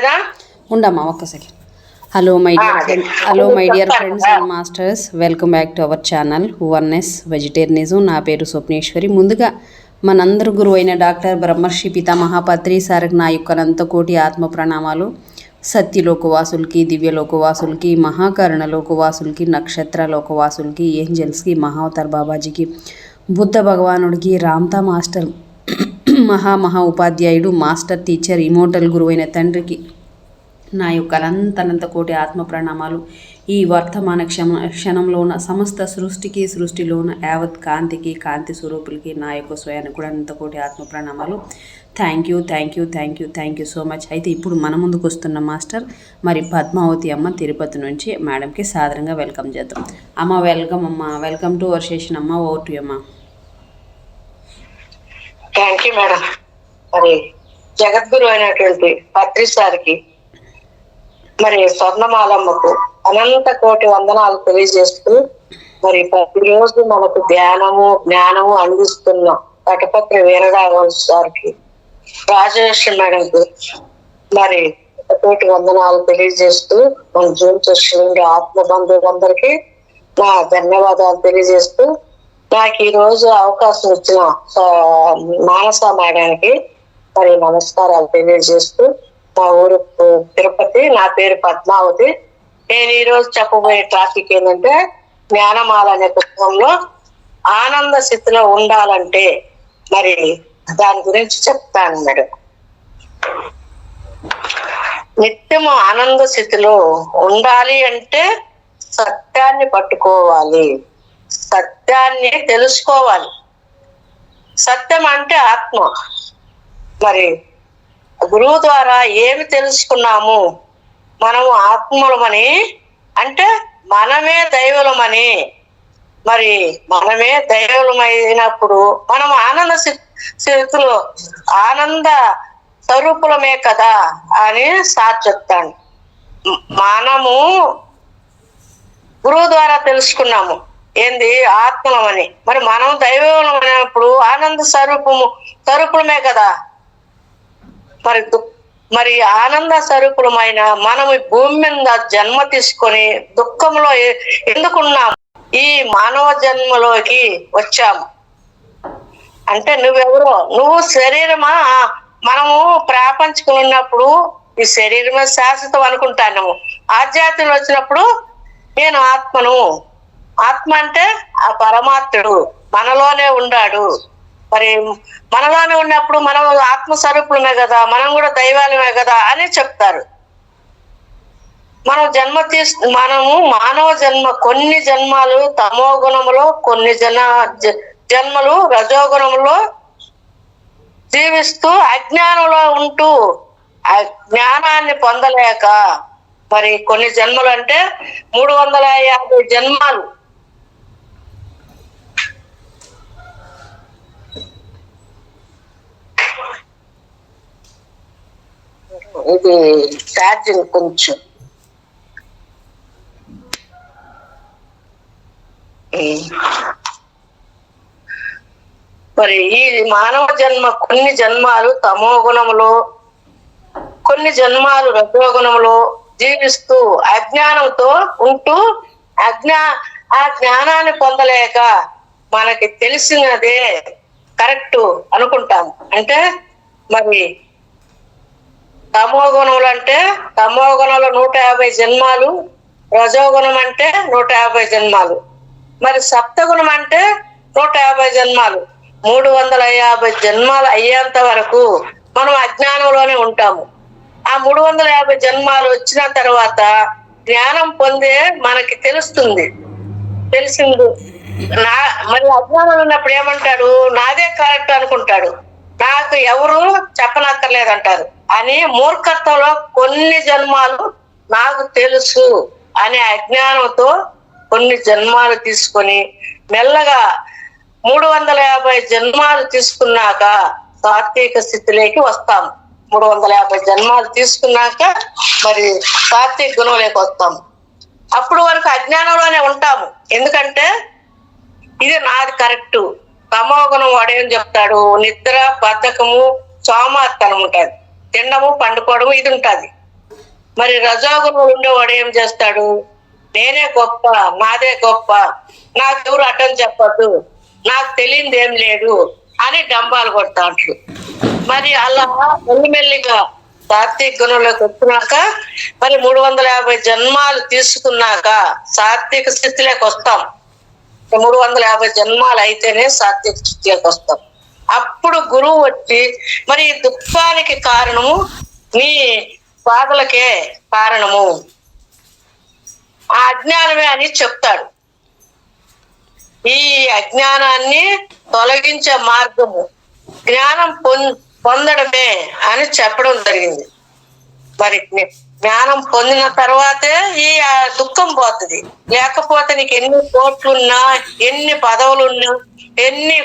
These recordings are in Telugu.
ఉండనా? ఉండమ్మా ఒక్క second. Hello my dear friends and masters, welcome back to our channel oneness vegetarianism. నా పేరు స్వప్నేశ్వరి. ముందుగా మనందరు గురువు అయిన డాక్టర్ బ్రహ్మర్షి పితామహాపత్రి సార్కి నా యొక్క అనంతకోటి ఆత్మ ప్రణామాలు. సత్యలోకవాసులకి, దివ్యలోకవాసులకి, మహాకరణ లోకవాసులకి, నక్షత్ర లోకవాసులకి, ఏంజల్స్కి, మహావతార్ బాబాజీకి, బుద్ధ భగవానుడికి, రామ్తా మాస్టర్ మహా ఉపాధ్యాయుడు, మాస్టర్ టీచర్, ఇమోటల్ గురువైన తండ్రికి నా యొక్క అనంత కోటి ఆత్మ ప్రణామాలు. ఈ వర్తమాన క్షణంలో ఉన్న సమస్త సృష్టిలో ఉన్న యావత్ కాంతి స్వరూపులకి నా యొక్క స్వయానికి కూడా అనంత కోటి ఆత్మ ప్రణామాలు. Thank you so much. అయితే ఇప్పుడు మన ముందుకు వస్తున్న మాస్టర్ మరి పద్మావతి అమ్మ తిరుపతి నుంచి. మేడంకి సాదరంగా వెల్కమ్ చేద్దాం. అమ్మ వెల్కమ్ అమ్మ, వెల్కమ్ టు అవర్ సెషన్ అమ్మ. ఓవర్ టు అమ్మ. Thank you madam. మరి జగద్గురు అయినటువంటి పత్రి సార్కి, మరి స్వర్ణమాలమ్మకు అనంత కోటి వందనాలు తెలియజేస్తూ, మరి ప్రతిరోజు మనకు జ్ఞానము అందిస్తున్న పటపత్రి వీరరాఘవ సార్కి, రాజలక్ష్మి మేడంకు మరి కోటి వందనాలు తెలియజేస్తూ, మన జూన్ నుండి ఆత్మ బంధువులందరికీ నా ధన్యవాదాలు తెలియజేస్తూ, నాకు ఈ రోజు అవకాశం ఇచ్చిన మానస మేడానికి మరి నమస్కారాలు తెలియజేస్తూ, మా ఊరు తిరుపతి, నా పేరు పద్మావతి. నేను ఈ రోజు చెప్పబోయే టాపిక్ ఏంటంటే, జ్ఞానమాల అనే పుస్తకంలో ఆనంద స్థితిలో ఉండాలంటే మరి దాని గురించి చెప్తాను మేడం. నిత్యము ఆనంద స్థితిలో ఉండాలి అంటే సత్యాన్ని పట్టుకోవాలి, సత్యాన్ని తెలుసుకోవాలి. సత్యం అంటే ఆత్మ. మరి గురువు ద్వారా ఏమి తెలుసుకున్నాము? మనము ఆత్మలమని, అంటే మనమే దైవలమని. మరి మనమే దైవలమైనప్పుడు మనం ఆనంద స్థితిలో ఆనంద స్వరూపులమే కదా అని సార్ చెప్తాను. మనము గురువు ద్వారా తెలుసుకున్నాము ఏంది ఆత్మలమని. మరి మనం దైవమైనప్పుడు ఆనంద స్వరూపులమే కదా. మరి ఆనంద స్వరూపులమైన మనం ఈ భూమి మీద జన్మ తీసుకొని దుఃఖంలో ఎందుకున్నాము? ఈ మానవ జన్మలోకి వచ్చాము అంటే నువ్వెవరో, నువ్వు శరీరమా? మనము ప్రాపంచికం ఉన్నప్పుడు ఈ శరీరమే శాశ్వతం అనుకుంటాను. ఆధ్యాత్మికం వచ్చినప్పుడు నేను ఆత్మను. ఆత్మ అంటే ఆ పరమాత్ముడు మనలోనే ఉన్నాడు. మరి మనలోనే ఉన్నప్పుడు మనం ఆత్మస్వరూపులమే కదా, మనం కూడా దైవాలమే కదా అని చెప్తారు. మనము మానవ జన్మ కొన్ని జన్మాలు తమో గుణములో, కొన్ని జన్మలు రజోగుణములో జీవిస్తూ అజ్ఞానంలో ఉంటూ జ్ఞానాన్ని పొందలేక, మరి కొన్ని జన్మలు అంటే 350 జన్మాలు ఇది ఛార్జింగ్ కొంచెం మరి ఈ మానవ జన్మ కొన్ని జన్మాలు తమో గుణములో, కొన్ని జన్మాలు రజోగుణములో జీవిస్తూ అజ్ఞానంతో ఉంటూ ఆ జ్ఞానాన్ని పొందలేక మనకి తెలిసినదే కరెక్ట్ అనుకుంటాం. అంటే మరి తమో గుణములు అంటే తమో గుణంలో 150 జన్మాలు, రజోగుణం అంటే 150 జన్మాలు, మరి సప్తగుణం అంటే 150 జన్మాలు. 350 జన్మాలు అయ్యేంత వరకు మనం అజ్ఞానంలోనే ఉంటాము. ఆ 350 జన్మాలు వచ్చిన తర్వాత జ్ఞానం పొందే మనకి తెలిసింది. మరి అజ్ఞానం ఉన్నప్పుడు ఏమంటాడు? నాదే కరెక్ట్ అనుకుంటాడు, నాకు ఎవరు చెప్పనక్కర్లేదంటారు అని. మూర్ఖత్వంలో కొన్ని జన్మాలు నాకు తెలుసు అనే అజ్ఞానంతో కొన్ని జన్మాలు తీసుకొని మెల్లగా 350 జన్మాలు తీసుకున్నాక సాత్విక స్థితిలోకి వస్తాము. 350 జన్మాలు తీసుకున్నాక మరి సాత్విక గుణంలోకి వస్తాము. అప్పుడు వరకు అజ్ఞానంలోనే ఉంటాము. ఎందుకంటే ఇది నాది కరెక్ట్. తమో గుణం వాడేం చెప్తాడు? నిద్ర, బద్ధకము, సోమరితనం ఉంటుంది, తినడము, పండుకోవడము ఇది ఉంటుంది. మరి రజోగుణంలో ఉండేవాడు ఏం చేస్తాడు? నేనే గొప్ప, నాదే గొప్ప, నాకెవరు అడ్డం చెప్పద్దు, నాకు తెలియంది ఏం లేదు అని డంబాలు కొడతాంట్లు. మరి అలా మెల్లిమెల్లిగా సాత్విక గుణంలోకి వచ్చినాక మరి 350 జన్మాలు తీసుకున్నాక సాత్విక స్థితిలోకి వస్తాం. 350 జన్మాలు అయితేనే సాత్విక స్థితిలోకి వస్తాం. అప్పుడు గురువు వచ్చి మరి ఈ దుఃఖానికి కారణము నీ బాధలకే కారణము, ఆ అజ్ఞానమే అని చెప్తాడు. ఈ అజ్ఞానాన్ని తొలగించే మార్గము జ్ఞానం పొందడమే అని చెప్పడం జరిగింది. మరి జ్ఞానం పొందిన తర్వాతే ఈ దుఃఖం పోతుంది. లేకపోతే నీకు ఎన్ని కోట్లున్నా, ఎన్ని పదవులున్నా, ఎన్ని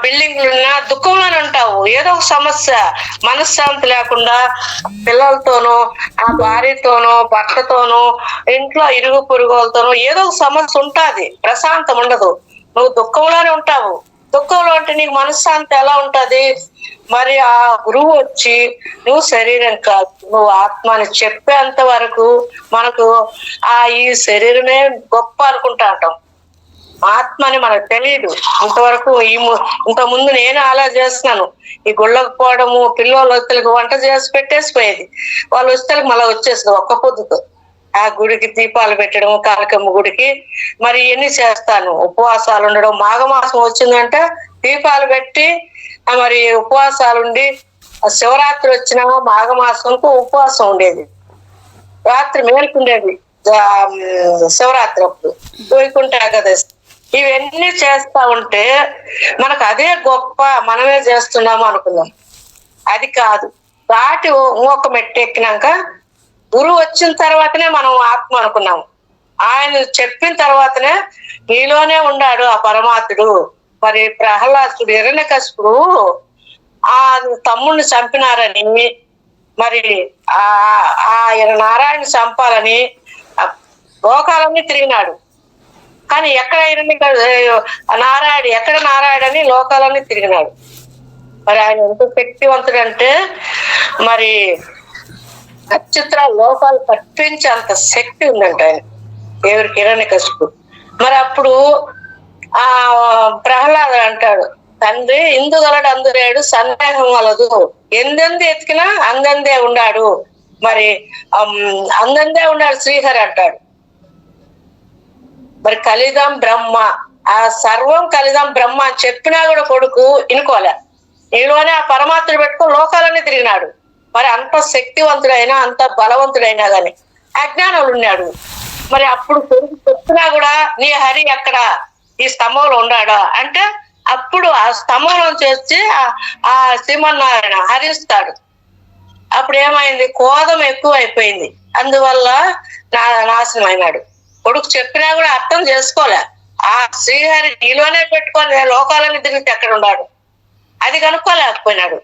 బిల్డింగ్లున్నా దుఃఖంలోనే ఉంటావు. ఏదో ఒక సమస్య, మనశ్శాంతి లేకుండా పిల్లలతోనో, ఆ భార్యతోనో, భర్తతోనో, ఇంట్లో ఇరుగు పొరుగులతోనో ఏదో ఒక సమస్య ఉంటుంది. ప్రశాంతం ఉండదు. నువ్వు దుఃఖంలోనే ఉంటావు. దుఃఖంలో అంటే నీకు మనశ్శాంతి ఎలా ఉంటది? మరి ఆ గురువు వచ్చి నువ్వు శరీరం కాదు, నువ్వు ఆత్మ అని చెప్పేంత వరకు మనకు ఈ శరీరమే గొప్ప అనుకుంటా అంటాం. ఆత్మ అని మనకు తెలియదు. ఇంతవరకు ఇంత ముందు నేను అలా చేస్తున్నాను. ఈ గుళ్ళకు పోవడము, పిల్లలు వస్తువులకు వంట చేసి పెట్టేసిపోయేది, వాళ్ళు వస్తువులకు మళ్ళీ వచ్చేస్తుంది ఒక్క పొద్దుతో. ఆ గుడికి దీపాలు పెట్టడం, కాలకమ్మ గుడికి మరి ఇవన్నీ చేస్తాను. ఉపవాసాలు ఉండడం, మాఘమాసం వచ్చిందంటే దీపాలు పెట్టి మరి ఉపవాసాలు ఉండి, శివరాత్రి వచ్చినా మాఘమాసంకు ఉపవాసం ఉండేది. రాత్రి మేలుకుండేది శివరాత్రి అప్పుడు, వైకుంఠ ఏకాదశి. ఇవన్నీ చేస్తా ఉంటే మనకు అదే గొప్ప, మనమే చేస్తున్నాము అనుకున్నాం. అది కాదు. దాటి ఇంకొక మెట్టు ఎక్కినాక గురువు వచ్చిన తర్వాతనే మనం ఆత్మ అనుకున్నాము. ఆయన చెప్పిన తర్వాతనే నీలోనే ఉన్నాడు ఆ పరమాత్ముడు. మరి ప్రహ్లాదుడు, హిరణ్యకశిపుడు ఆ తమ్ముడిని చంపినారని, మరి ఆయన నారాయణ చంపాలని లోకాలన్నీ తిరిగినాడు. కానీ ఎక్కడ నారాయణ, ఎక్కడ నారాయణ అని లోకాలన్నీ తిరిగినాడు. మరి ఆయన ఎంత శక్తివంతుడంటే మరి నక్షత్ర లోకాలు పట్టించే అంత శక్తి ఉందంట ఆయన, దేవుడికి, హిరణ్యకశిపుడు. మరి అప్పుడు ఆ ప్రహ్లాదుడు అంటాడు, తండ్రి ఇందుగలడు అందులేడు, సందేహం వలదు, ఎందెందు ఎతికినా అందందే ఉన్నాడు. మరి అందందే ఉన్నాడు శ్రీహరి అంటాడు. మరి కలిదం బ్రహ్మ, ఆ సర్వం కలిదం బ్రహ్మ అని చెప్పినా కూడా కొడుకు ఇనుకోలే. నీలోనే ఆ పరమాత్ముడు పెట్టుకుని లోకాలన్నీ తిరిగినాడు. మరి అంత శక్తివంతుడైనా, అంత బలవంతుడైనా గాని అజ్ఞానులు ఉన్నాడు. మరి అప్పుడు కొడుకు చెప్పినా కూడా నీ హరి ఎక్కడ, ఈ స్తంభంలో ఉన్నాడా అంటే అప్పుడు ఆ స్తంభంలో చేసి ఆ శ్రీమన్నారాయణ హరిస్తాడు. అప్పుడు ఏమైంది? కోదం ఎక్కువ అయిపోయింది. అందువల్ల నాశనం అయినాడు. కొడుకు చెప్పినా కూడా అర్థం చేసుకోలే. ఆ శ్రీహరి నీలోనే పెట్టుకొని లోకాలన్నీ తిరిగితే ఎక్కడ ఉన్నాడు, అది కనుక్కోలేకపోయినాడు.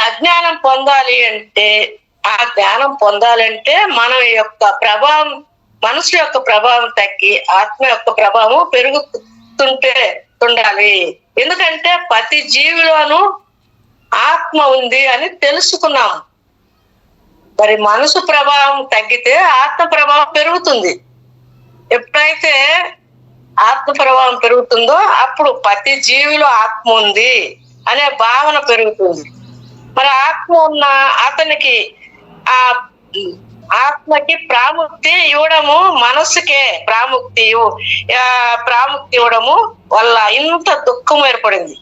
అజ్ఞానం పొందాలి అంటే, ఆ జ్ఞానం పొందాలంటే మన యొక్క ప్రభావం, మనసు యొక్క ప్రభావం తగ్గి ఆత్మ యొక్క ప్రభావం ఉండాలి. ఎందుకంటే ప్రతి జీవిలోనూ ఆత్మ ఉంది అని తెలుసుకున్నాము. మరి మనసు ప్రభావం తగ్గితే ఆత్మ ప్రభావం పెరుగుతుంది. ఎప్పుడైతే ఆత్మ ప్రభావం పెరుగుతుందో అప్పుడు ప్రతి జీవిలో ఆత్మ ఉంది అనే భావన పెరుగుతుంది. మరి ఆత్మ ఉన్న అతనికి ఆ ఆత్మకి ప్రాముఖ్యత ఇవ్వడము, మనస్సుకే ప్రాముఖ్యత ఇవ్వడము వల్ల ఇంత దుఃఖం ఏర్పడింది.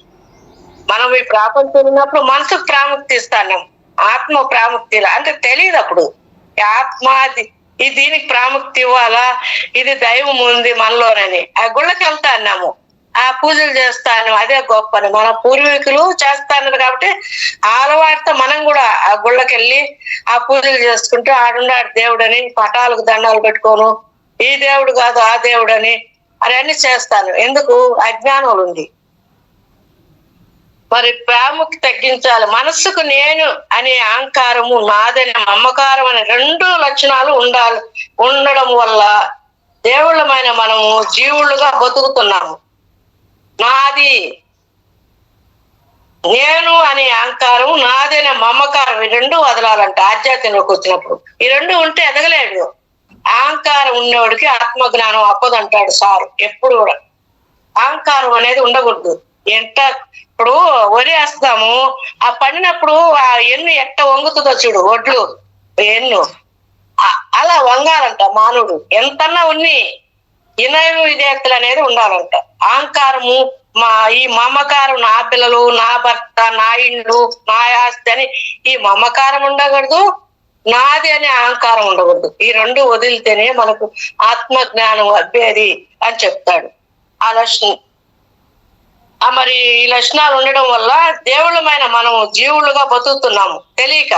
మనం ఈ ప్రాపంచం ఉన్నప్పుడు మనసుకు ప్రాముఖ్యత ఇస్తాను, ఆత్మ ప్రాముఖ్యత అంటే తెలియదు. అప్పుడు ఆత్మ ఇది దీనికి ప్రాముఖ్యత ఇవ్వాలా, ఇది దైవం ఉంది మనలోనని ఆ గుళ్ళకి వెళ్తా అన్నాము, ఆ పూజలు చేస్తాను, అదే గొప్పని మన పూర్వీకులు చేస్తాను. కాబట్టి ఆ అలవాటుతో మనం కూడా ఆ గుళ్ళకి వెళ్ళి ఆ పూజలు చేసుకుంటూ ఆడున్నాడు దేవుడని పటాలకు దండాలు పెట్టుకోను, ఈ దేవుడు కాదు ఆ దేవుడని అవన్నీ చేస్తాను. ఎందుకు? అజ్ఞానం ఉంది. మరి ప్రాముఖ్యత తగ్గించాలి. మనస్సుకు నేను అనే అహంకారము, నాదనే మమకారం అనే 2 లక్షణాలు ఉండడం వల్ల దేవుళ్ళమైన మనము జీవులుగా బతుకుతున్నాము. నాది నేను అనే అహంకారం, నాదనే మమకారం, ఈ రెండు వదలాలంట ఆధ్యాత్మికంలోకి వచ్చినప్పుడు. ఈ రెండు ఉంటే ఎదగలేడు. అహంకారం ఉన్నవాడికి ఆత్మజ్ఞానం అప్పదంటాడు సారు ఎప్పుడు కూడా. అహంకారం అనేది ఉండకూడదు. ఎంత ఇప్పుడు వరి వేస్తాము, ఆ పడినప్పుడు ఆ ఎన్ను ఎట్ట వంగుతుందో చూడు, ఒడ్లు ఎన్ను అలా వంగాలంట మానవుడు. ఎంతన్నా ఉన్ని వినయం విధేయతలు అనేది ఉండాలంట. అహంకారము, ఈ మమకారం, నా పిల్లలు, నా భర్త, నా ఇండ్లు, నా ఆస్తి అని ఈ మమకారం ఉండకూడదు, నాది అనే అహంకారం ఉండకూడదు. ఈ రెండు వదిలితేనే మనకు ఆత్మ జ్ఞానం అబ్బేది అని చెప్తాడు. ఆ లక్షణం మరి ఈ లక్షణాలు ఉండడం వల్ల దేవుళ్ళమైన మనం జీవులుగా బతుకుతున్నాము, తెలియక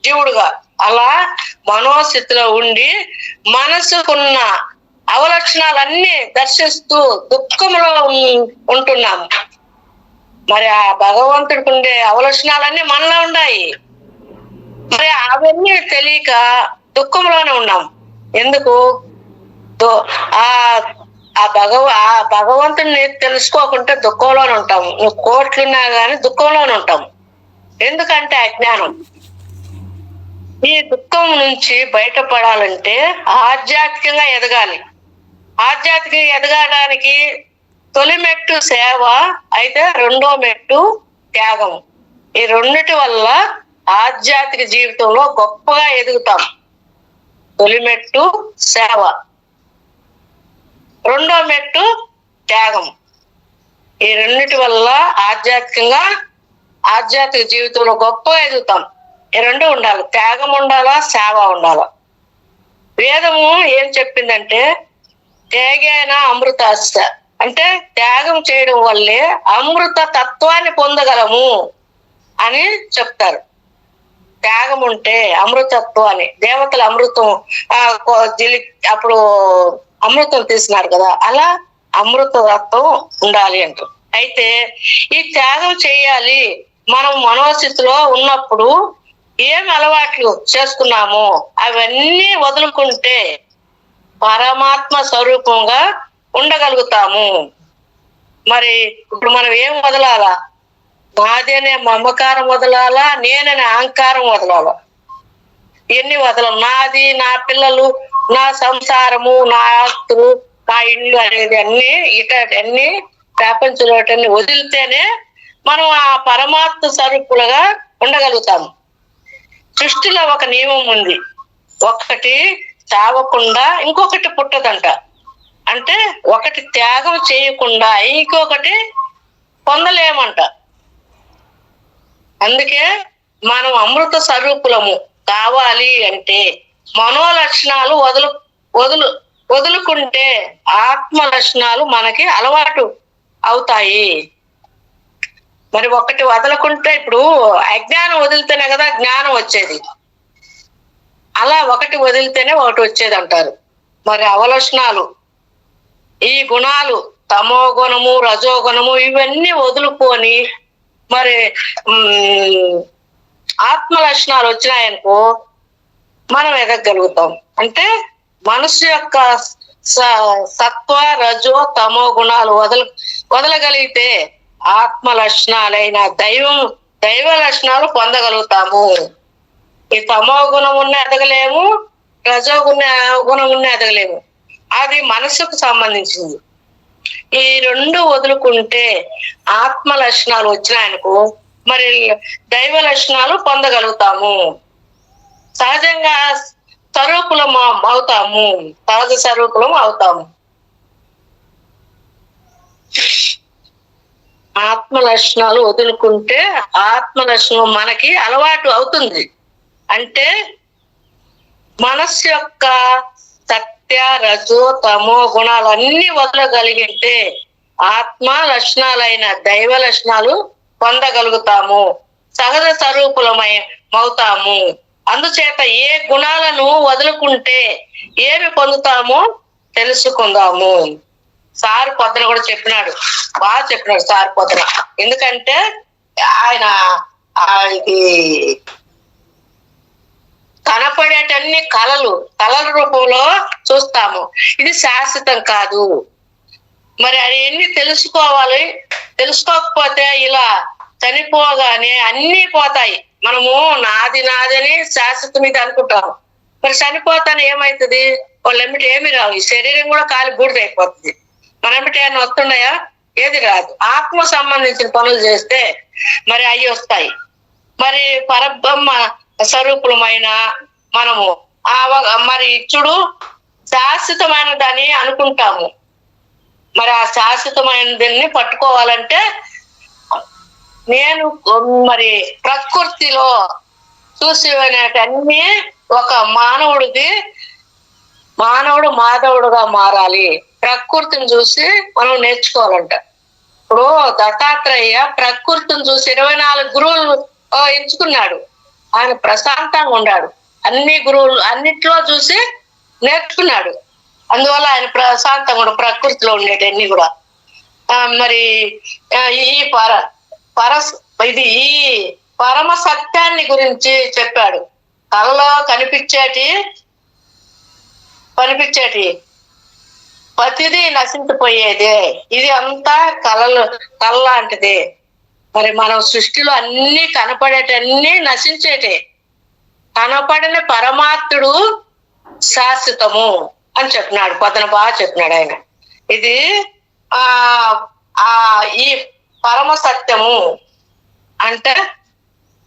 జీవుడుగా. అలా మనోస్థితిలో ఉండి మనసుకున్న అవలక్షణాలన్నీ దర్శిస్తూ దుఃఖంలో ఉంటున్నాము. మరి ఆ భగవంతుడికి ఉండే అవలక్షణాలన్నీ మనలో ఉన్నాయి. మరి అవన్నీ తెలియక దుఃఖంలోనే ఉన్నాం. ఎందుకు? ఆ భగవంతుడిని తెలుసుకోకుంటే దుఃఖంలోనే ఉంటాము. నువ్వు కోట్లున్నా గానీ దుఃఖంలోనే ఉంటాము. ఎందుకంటే అజ్ఞానం. ఈ దుఃఖం నుంచి బయటపడాలంటే ఆధ్యాత్మికంగా ఎదగాలి. ఆధ్యాత్మికంగా ఎదగడానికి తొలి మెట్టు సేవ అయితే, రెండో మెట్టు త్యాగం. ఈ రెండిటి వల్ల ఆధ్యాత్మిక జీవితంలో గొప్పగా ఎదుగుతాం. తొలి మెట్టు సేవ, రెండో మెట్టు త్యాగం. ఈ రెండిటి వల్ల ఆధ్యాత్మిక జీవితంలో గొప్పగా ఎదుగుతాం. ఈ రెండు ఉండాలి, త్యాగం ఉండాలా, సేవ ఉండాలా. వేదము ఏం చెప్పిందంటే త్యాగేన అమృతాస్స, అంటే త్యాగం చేయడం వల్లే అమృత తత్వాన్ని పొందగలము అని చెప్తారు. త్యాగం ఉంటే అమృతత్వాన్ని, దేవతలు అమృతం అప్పుడు అమృతం తీసినారు కదా, అలా అమృతత్వం ఉండాలి అంటారు. అయితే ఈ త్యాగం చేయాలి. మనం మనోస్థితిలో ఉన్నప్పుడు ఏం అలవాట్లు చేసుకున్నామో అవన్నీ వదులుకుంటే పరమాత్మ స్వరూపంగా ఉండగలుగుతాము. మరి ఇప్పుడు మనం ఏం వదలాలా? నాదేనే మమకారం వదలాలా, నేననే అహంకారం వదలాలా? ఎన్ని వదలం? నాది, నా పిల్లలు, నా సంసారము, నా ఆస్తులు, నా ఇల్లు అనేది అన్ని ప్రపంచంలో వదిలితేనే మనం ఆ పరమాత్మ స్వరూపులుగా ఉండగలుగుతాము. సృష్టిలో ఒక నియమం ఉంది, ఒకటి చావకుండా ఇంకొకటి పుట్టదంట. అంటే ఒకటి త్యాగం చేయకుండా ఇంకొకటి పొందలేమంట. అందుకే మనం అమృత స్వరూపులము కావాలి అంటే మనోలక్షణాలు వదులుకుంటే ఆత్మ లక్షణాలు మనకి అలవాటు అవుతాయి. మరి ఒకటి వదలకుంటే, ఇప్పుడు అజ్ఞానం వదిలితేనే కదా జ్ఞానం వచ్చేది. అలా ఒకటి వదిలితేనే ఒకటి వచ్చేది అంటారు. మరి అవలక్షణాలు, ఈ గుణాలు, తమో గుణము, రజోగుణము, ఇవన్నీ వదులుకొని మరి ఆత్మ లక్షణాలు వచ్చినాయనుకో మనం ఎదగలుగుతాం. అంటే మనసు యొక్క సత్వ, రజో, తమో గుణాలు వదలగలిగితే ఆత్మ లక్షణాలైన దైవ లక్షణాలు పొందగలుగుతాము. ఈ తమో గుణం ఉన్న ఎదగలేము, రజో గుణం ఉన్న ఎదగలేము. అది మనసుకు సంబంధించింది. ఈ రెండు వదులుకుంటే ఆత్మ లక్షణాలు వచ్చినాయనుకో మరి దైవ లక్షణాలు పొందగలుగుతాము. సహజంగా స్వరూపులం అవుతాము, సహజ స్వరూపులం అవుతాము. ఆత్మ లక్షణాలు వదులుకుంటే ఆత్మ లక్షణం మనకి అలవాటు అవుతుంది. అంటే మనస్సు యొక్క సత్య, రజో, తమో గుణాలన్నీ వదలగలిగితే ఆత్మ లక్షణాలైన దైవ లక్షణాలు పొందగలుగుతాము, సహజ స్వరూపులమవుతాము. అందుచేత ఏ గుణాలను వదులుకుంటే ఏమి పొందుతామో తెలుసుకుందాము. సార్ పొద్దున కూడా చెప్పినాడు, బాగా చెప్పినాడు సార్ పొద్దున. ఎందుకంటే ఆయన ఇది కనపడేటన్ని కళల రూపంలో చూస్తాము. ఇది శాశ్వతం కాదు. మరి అది ఎన్ని తెలుసుకోవాలి. తెలుసుకోకపోతే ఇలా చనిపోగానే అన్నీ పోతాయి. మనము నాది నాదని శాశ్వతం ఇది అనుకుంటాము. మరి చనిపోతానే ఏమవుతుంది? వాళ్ళెంబటి ఏమి రావు. ఈ శరీరం కూడా కాలి బూడిదైపోతుంది. మనెంబటి ఏమైనా వస్తున్నాయా? ఏది రాదు. ఆత్మ సంబంధించిన పనులు చేస్తే మరి అవి వస్తాయి. మరి పరబ్రహ్మ స్వరూపులమైన మనము మరి చూడు శాశ్వతమైనదని అనుకుంటాము. మరి ఆ శాశ్వతమైనదాన్ని పట్టుకోవాలంటే నేను మరి ప్రకృతిలో చూసేవన్నీ ఒక మానవుడు మాధవుడుగా మారాలి. ప్రకృతిని చూసి మనం నేర్చుకోవాలంట. ఇప్పుడు దత్తాత్రేయ ప్రకృతిని చూసి 24 గురువులు ఎంచుకున్నాడు. ఆయన ప్రశాంతంగా ఉన్నాడు. అన్ని గురువులు అన్నిట్లో చూసి నేర్చుకున్నాడు. అందువల్ల ఆయన ప్రశాంతంగా కూడా ప్రకృతిలో ఉండేటన్ని కూడా మరి ఈ ఈ పరమ సత్యాన్ని గురించి చెప్పాడు. కళలో కనిపించేటి ప్రతిదీ నశించిపోయేదే. ఇది అంతా కళ లాంటిదే. మరి మనం సృష్టిలో అన్ని కనపడేటన్ని నశించేటే. కనపడిన పరమాత్ముడు శాశ్వతము అని చెప్పినాడు. పొద్దున బాగా చెప్పినాడు ఆయన. ఇది ఈ పరమ సత్యము అంటే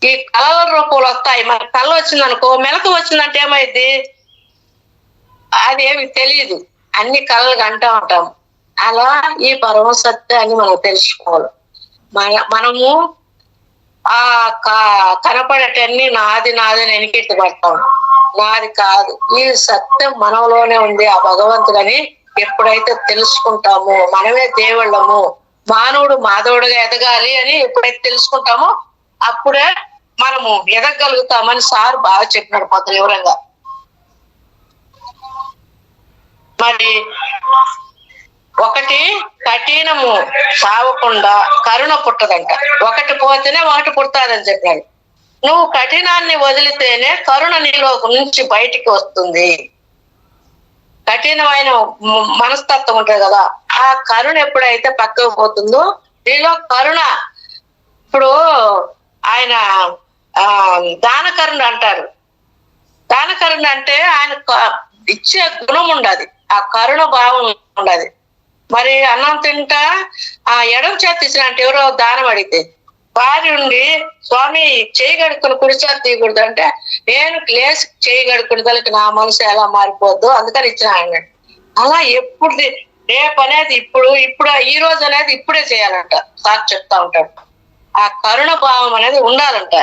ఈ కళల రూపంలో వస్తాయి. మన కళ వచ్చిందనుకో, మెలకు వచ్చిందంటే ఏమైంది? అది ఏమి తెలియదు. అన్ని కళలు అంటూ ఉంటాం. అలా ఈ పరమ సత్యాన్ని మనం తెలుసుకోవాలి. మనము కనపడేటన్ని నాది నాదని ఎనికెత్తి పడతాం. నాది కాదు, ఈ సత్యం మనలోనే ఉంది. ఆ భగవంతుడని ఎప్పుడైతే తెలుసుకుంటామో మనమే దేవుళ్ళము, మానవుడు మాధవుడుగా ఎదగాలి అని ఎప్పుడైతే తెలుసుకుంటామో అప్పుడే మనము ఎదగలుగుతామని సార్ బాగా చెప్పినాడు పొద్దున వివరంగా. మరి ఒకటి కఠినము సావకుండా కరుణ పుట్టదంట. ఒకటి పోతేనే ఒకటి పుడతాదని చెప్పాడు. నువ్వు కఠినాన్ని వదిలితేనే కరుణ నీలో నుంచి బయటికి వస్తుంది. కఠినమైన మనస్తత్వం ఉంటుంది కదా, ఆ కరుణ ఎప్పుడైతే పక్కకు పోతుందో నీలో కరుణ. ఇప్పుడు ఆయన దానకరుణ అంటారు. దానకరుణ అంటే ఆయన ఇచ్చే గుణం ఉండదు, ఆ కరుణ భావం ఉండదు. మరి అన్నం తింటా ఎడమ చేతి ఇచ్చిన అంటే ఎవరో దానం అడిగితే వారి ఉండి స్వామి చేయి కడుక్కుని కుడి చేతి తీయకూడదు అంటే, నేను లేచి చేయి కడుక్కుని తలకి నా మనసు ఎలా మారిపోద్దు అందుకని ఇచ్చిన ఆయన. అలా ఎప్పుడు రేపు అనేది ఇప్పుడు ఈ రోజు అనేది ఇప్పుడే చేయాలంట సార్ చెప్తా ఉంటాడు. ఆ కరుణ భావం అనేది ఉండాలంట.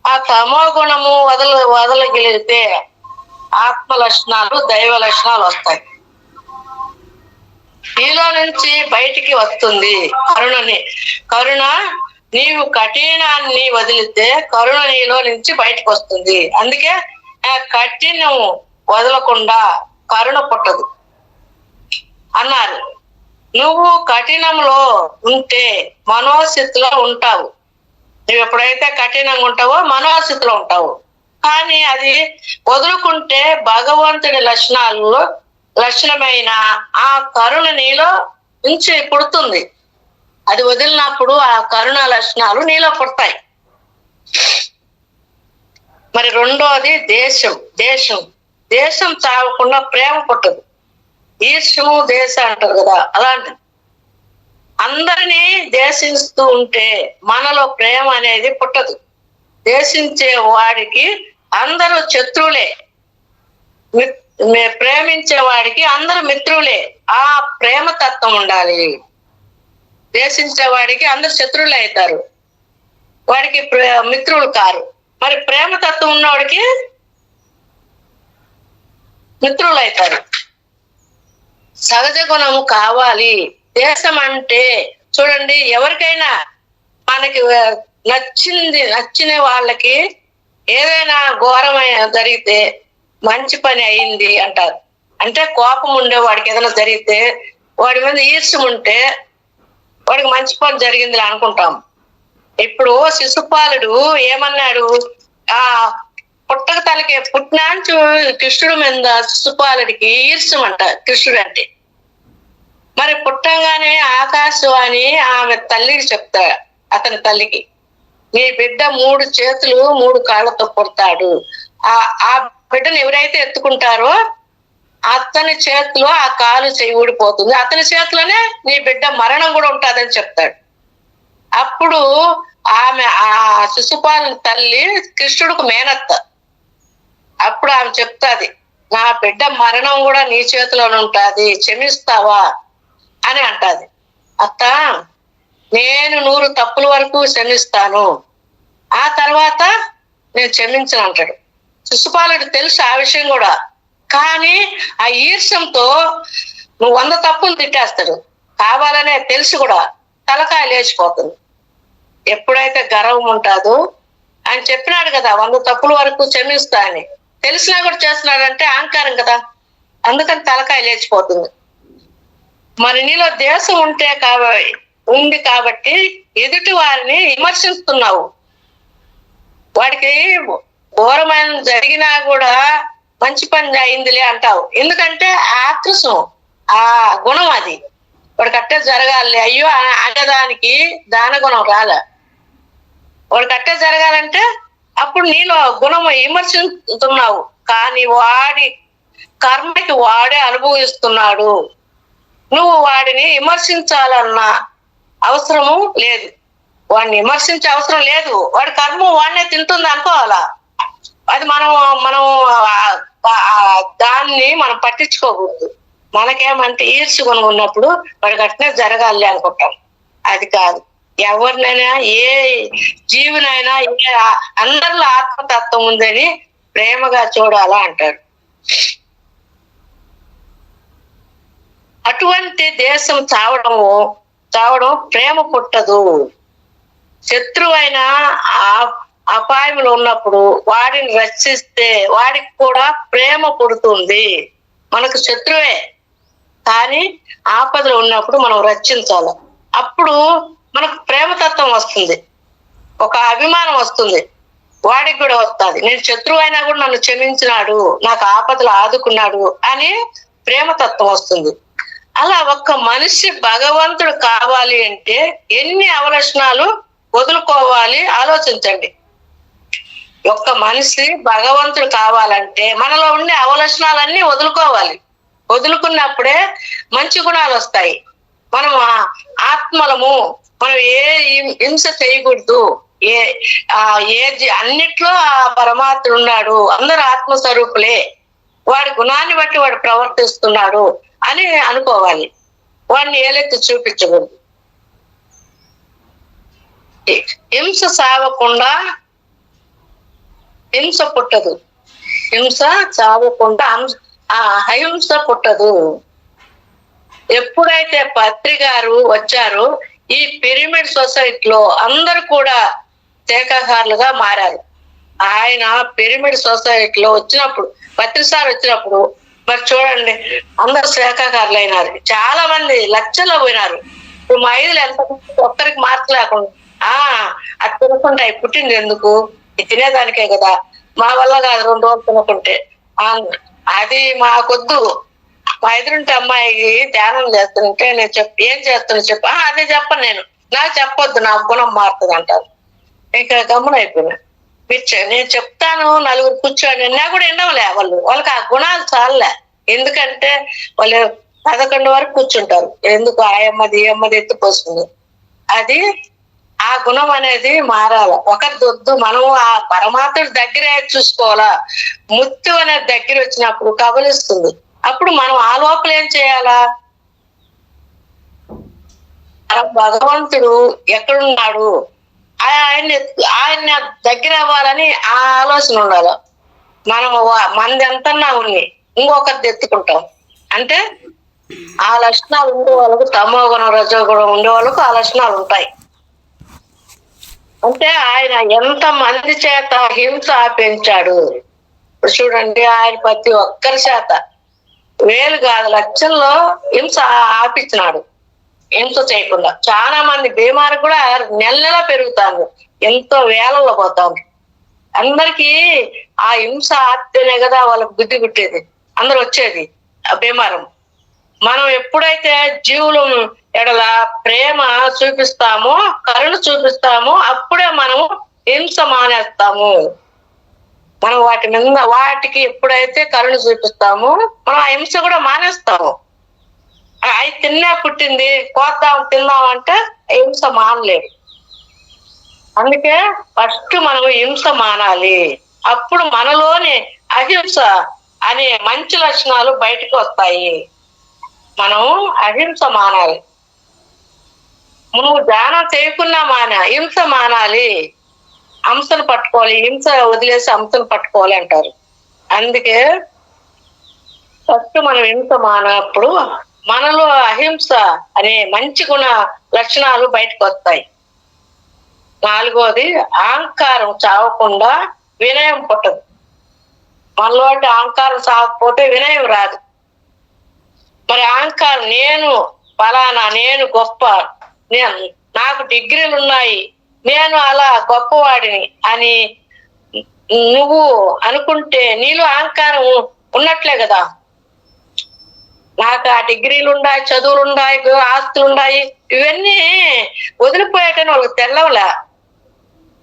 ఆ తమో గుణము వదలగలిగితే ఆత్మ లక్షణాలు దైవ లక్షణాలు వస్తాయి. నీలో నుంచి బయటికి వస్తుంది కరుణ. నీవు కఠినాన్ని వదిలితే కరుణ నీలో నుంచి బయటకు వస్తుంది. అందుకే కఠినం వదలకుండా కరుణ పుట్టదు అన్నారు. నువ్వు కఠినంలో ఉంటే మనోస్థితిలో ఉంటావు. నువ్వు ఎప్పుడైతే కఠినంగా ఉంటావో మనోస్థితిలో ఉంటావు. కానీ అది వదులుకుంటే భగవంతుడి లక్షణమైన ఆ కరుణ నీలో నుంచి పుడుతుంది. అది వదిలినప్పుడు ఆ కరుణ లక్షణాలు నీలో పుడతాయి. మరి రెండోది దేశం చావకుండా ప్రేమ పుట్టదు. ఈర్ష్యము దేశం అంటారు కదా, అలాంటి అందరినీ దేశిస్తూ ఉంటే మనలో ప్రేమ అనేది పుట్టదు. దేశించే వాడికి అందరూ శత్రువులే, ప్రేమించే వాడికి అందరూ మిత్రులే. ఆ ప్రేమ తత్వం ఉండాలి. దేశించే వాడికి అందరు శత్రువులు అవుతారు, వాడికి మిత్రులు కారు. మరి ప్రేమ తత్వం ఉన్నవాడికి మిత్రులు అవుతారు. సహజ గుణము కావాలి. దేశం అంటే చూడండి, ఎవరికైనా మనకి నచ్చిన వాళ్ళకి ఏదైనా ఘోరమైన జరిగితే మంచి పని అయింది అంటారు. అంటే కోపం ఉండే వాడికి ఏదైనా జరిగితే వాడి మీద ఈర్ష్యం ఉంటే వాడికి మంచి పని జరిగింది అనుకుంటాం. ఇప్పుడు శిశుపాలుడు ఏమన్నాడు? పుట్టక తలకి పుట్టినాంచు కృష్ణుడు మీద శిశుపాలుడికి ఈర్ష్యం అంట కృష్ణుడు అంటే. మరి పుట్టంగానే ఆకాశవాణి ఆమె తల్లికి చెప్తాడు, అతని తల్లికి నీ బిడ్డ 3 చేతులు 3 కాళ్ళతో పుడతాడు. ఆ బిడ్డను ఎవరైతే ఎత్తుకుంటారో అతని చేతిలో ఆ కాలు చెయ్యి ఊడిపోతుంది, అతని చేతిలోనే నీ బిడ్డ మరణం కూడా ఉంటుందని చెప్తాడు. అప్పుడు ఆమె ఆ శిశుపాల తల్లి కృష్ణుడికి మేనత్త. అప్పుడు ఆమె చెప్తాది, నా బిడ్డ మరణం కూడా నీ చేతిలోనే ఉంటుంది, క్షమిస్తావా అని అంటాది. అత్త, నేను 100 తప్పుల వరకు క్షమిస్తాను, ఆ తర్వాత నేను క్షమించను అంటాడు. శిశుపాలుడు తెలుసు ఆ విషయం కూడా, కానీ ఆ ఈర్ష్యంతో నువ్వు 100 తప్పులు తిట్టేస్తాడు. కావాలనే తెలుసు కూడా, తలకాయ లేచిపోతుంది. ఎప్పుడైతే గర్వం ఉంటుందో, ఆయన చెప్పినాడు కదా 100 తప్పుల వరకు క్షమిస్తా అని, తెలిసినా కూడా చేస్తున్నాడంటే అహంకారం కదా, అందుకని తలకాయ లేచిపోతుంది. మరి నీలో దేశం ఉంది కాబట్టి ఎదుటి వారిని విమర్శిస్తున్నావు. వాడికి ఘోరమైన జరిగినా కూడా మంచి పని అయిందిలే అంటావు, ఎందుకంటే ఆకృషం, ఆ గుణం అది. వాడు కట్టే జరగాలి, అయ్యో అనేదానికి దాన గుణం రాలే. వాడు కట్టే జరగాలంటే అప్పుడు నీలో గుణం విమర్శిస్తున్నావు, కానీ వాడి కర్మకి వాడే అనుభవిస్తున్నాడు. నువ్వు వాడిని విమర్శించాలన్న అవసరము లేదు, వాడిని విమర్శించే అవసరం లేదు. వాడి కర్మ వాడినే తింటుంది అనుకోవాలా. అది మనం దాన్ని మనం పట్టించుకోకూడదు. మనకేమంటే ఈర్ష్య గుణం ఉన్నప్పుడు వాడికి అట్నే జరగాలి అనుకుంటాం. అది కాదు. ఎవరినైనా ఏ జీవినైనా అందరిలో ఆత్మతత్వం ఉందని ప్రేమగా చూడాలా అంటాడు. అటువంటి దేశం చావడం ప్రేమ పుట్టదు. శత్రువైన అపాయంలో ఉన్నప్పుడు వాడిని రక్షిస్తే వాడికి కూడా ప్రేమ పుడుతుంది. మనకు శత్రువే, కానీ ఆపదలో ఉన్నప్పుడు మనం రక్షించాలి. అప్పుడు మనకు ప్రేమతత్వం వస్తుంది, ఒక అభిమానం వస్తుంది, వాడికి కూడా వస్తుంది. నేను శత్రువు అయినా కూడా నన్ను క్షమించినాడు, నాకు ఆపదలు ఆదుకున్నాడు అని ప్రేమతత్వం వస్తుంది. అలా ఒక్క మనిషి భగవంతుడు కావాలి అంటే ఎన్ని అవలక్షణాలు వదులుకోవాలి ఆలోచించండి. ఒక్క మనిషి భగవంతుడు కావాలంటే మనలో ఉండే అవలక్షణాలన్నీ వదులుకోవాలి. వదులుకున్నప్పుడే మంచి గుణాలు వస్తాయి. మనం ఆత్మలము, మనం ఏ హింస చేయకూడదు, అన్నిట్లో ఆ పరమాత్ముడు ఉన్నాడు, అందరు ఆత్మస్వరూపులే, వాడి గుణాన్ని బట్టి వాడు ప్రవర్తిస్తున్నాడు అని అనుకోవాలి. వాడిని ఏలెత్తి చూపించకూడదు. హింస సావకుండా హింస పుట్టదు, హింస చావకుండా అహింస పుట్టదు. ఎప్పుడైతే పత్రి గారు వచ్చారో ఈ పిరమిడ్ సొసైటీలో అందరూ కూడా శాఖాహారులుగా మారారు. ఆయన పిరమిడ్ సొసైటీలో వచ్చినప్పుడు, పత్రిసారి వచ్చినప్పుడు మరి చూడండి, అందరు శాఖాహారులు అయినారు. చాలా మంది లక్షల్లో పోయినారు. ఇప్పుడు మా ఐదులు ఎంత ఒక్కరికి మార్క్ లేకుండా అది తినకుండా పుట్టింది ఎందుకు, ఇది తినేదానికే కదా, మా వల్ల కాదు 2 రోజులు తినకుంటే, అది మాకొద్దు. మా ఎదురుంటే అమ్మాయికి ధ్యానం చేస్తుంటే నేను ఏం చేస్తున్నా చెప్పు, అదే చెప్పను, నాకు చెప్పొద్దు, నా గుణం మారుతుంది అంటారు. ఇంకా గమ్మున అయిపోయినా. నేను చెప్తాను, నలుగురు కూర్చోని నా కూడా వినడంలే. వాళ్ళకి ఆ గుణాలు చాలే. ఎందుకంటే వాళ్ళు 11 వరకు కూర్చుంటారు. ఎందుకు ఆయమ్మది ఏమ్మది ఎత్తిపోస్తుంది. అది ఆ గుణం అనేది మారాల. ఒకరి దొద్దు, మనం ఆ పరమాత్ముడి దగ్గరే చూసుకోవాలా. ముత్తు అనేది దగ్గర వచ్చినప్పుడు కబలిస్తుంది. అప్పుడు మనం ఆ లోపల ఏం చేయాలా, భగవంతుడు ఎక్కడున్నాడు, ఆయన దగ్గర అవ్వాలని ఆ ఆలోచన ఉండాలి. మనము మంది ఎంతన్నా ఉన్ని ఇంకొకరిది ఎత్తుకుంటాం అంటే ఆ లక్షణాలు ఉండే వాళ్ళకు, తమో గుణం రజో గుణం ఉండే వాళ్ళకు ఆ లక్షణాలు ఉంటాయి. అంటే ఆయన ఎంత మంది చేత హింస ఆపించాడు. ఇప్పుడు చూడండి, ఆయన ప్రతి ఒక్కరి చేత వేలు కాదు లక్షల్లో హింస ఆపించినాడు. హింస చేయకుండా చాలా మంది బీమారు కూడా నెల పెరుగుతారు, ఎంతో వేలలో పోతారు. అందరికి ఆ హింస ఆపితేనే కదా వాళ్ళకి బుద్ధి పుట్టేది, అందరు వచ్చేది ఆ బీమారం. మనం ఎప్పుడైతే జీవులు ఎడల ప్రేమ చూపిస్తామో, కరుణ చూపిస్తామో, అప్పుడే మనం హింస మానేస్తాము. మనం వాటికి ఎప్పుడైతే కరుణ చూపిస్తామో మనం ఆ హింస కూడా మానేస్తాము. అవి తిన్నా పుట్టింది కోద్దాం తిందాం అంటే హింస మానలేదు. అందుకే ఫస్ట్ మనం హింస మానాలి. అప్పుడు మనలోని అహింస అనే మంచి లక్షణాలు బయటకు వస్తాయి. మనం అహింస మానాలి. నువ్వు ధ్యానం చేయకున్నా హింస మానాలి. హంసను పట్టుకోవాలి, హింస వదిలేసి హంసను పట్టుకోవాలి అంటారు. అందుకే ఫస్ట్ మనం హింస మానప్పుడు మనలో అహింస అనే మంచి గుణ లక్షణాలు బయటకు వస్తాయి. 4వది అహంకారం చావకుండా వినయం పుట్టదు. మనలో అహంకారం సాగకపోతే వినయం రాదు. మరి అహంకారం నేను ఫలానా, నేను గొప్ప, నాకు డిగ్రీలు ఉన్నాయి, నేను అలా గొప్పవాడిని అని నువ్వు అనుకుంటే నీలో అహంకారం ఉన్నట్లే కదా. నాకు ఆ డిగ్రీలు ఉన్నాయి, చదువులు ఉన్నాయి, ఆస్తులు ఉన్నాయి, ఇవన్నీ వదిలిపోయేటని వాళ్ళకి తెల్లవలే.